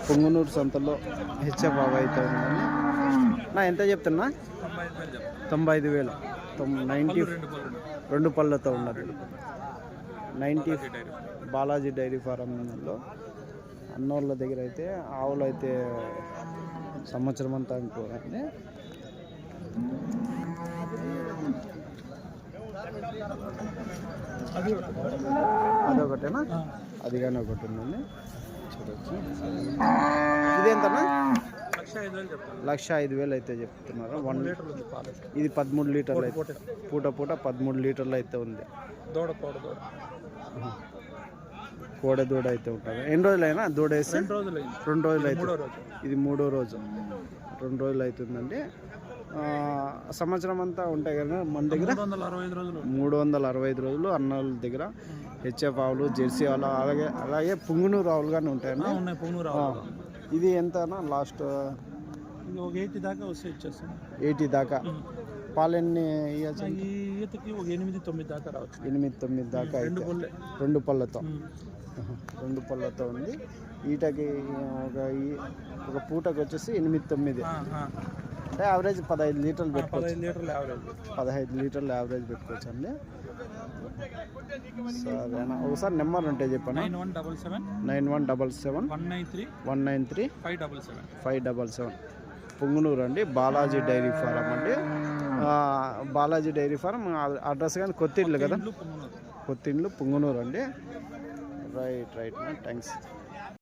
పొంగునూరు సంతలో హెచ్ఎఫ్ ఆవు అయితే ఉందండి. నా ఎంత చెప్తున్నా? 95,000. 90 రెండు పళ్ళతో ఉన్నది. 90 బాలాజీ డైరీ ఫారంలో అన్నోళ్ళ దగ్గర అయితే ఆవులు అయితే సంవత్సరం అంతా అనుకోరండి. అదొకటేనా? అది కానీ ఒకటి ఉందండి, చూడొచ్చు. ఇదేంతనా? 1,05,000 అయితే చెప్తున్నారు. 1 లీటర్ ఇది 13 లీటర్లు అయితే పూట 13 లీటర్లు అయితే ఉంది. కోడె దూడ అయితే ఉంటుంది. ఎన్ని రోజులైనా దూడ వేస్తే? 2 రోజులు అయితే. ఇది 3వ రోజు. 2 రోజులు అవుతుందండి. సంవత్సరం అంతా ఉంటాయి కదా మన దగ్గర. 365 రోజులు అన్నోళ్ళ దగ్గర హెచ్ఎఫ్ ఆవులు, జెర్సీ ఆవులు, అలాగే పుంగునూరు ఆవులు కానీ ఉంటాయండి. ఇది ఎంతనా లాస్ట్? 80 దాకా వస్తే ఇచ్చేస్తాం. 80 దాకా. పాలు ఎన్ని ఇవ్వచ్చు? ఈతకి 8-9 దాకా రావచ్చు. 8-9 దాకా. 2 పళ్ళతో. 2 పళ్ళతో ఉంది. ఈటకి ఒక పూటకి వచ్చేసి 8-9 అంటే యావరేజ్ 15 లీటర్లు పెట్టుకోవచ్చు. 15 లీటర్లు యావరేజ్ పెట్టుకోవచ్చు అండి. సరేనా? ఒకసారి నెంబర్ ఉంటే చెప్పండి. 9177 193 577. పొంగునూరు అండి, బాలాజీ డైరీ ఫారం అండి. బాలాజీ డైరీ ఫారం అడ్రస్ కానీ కొత్తిండ్లు కదా, కొత్తిండ్లు పొంగునూరు అండి. Right thanks.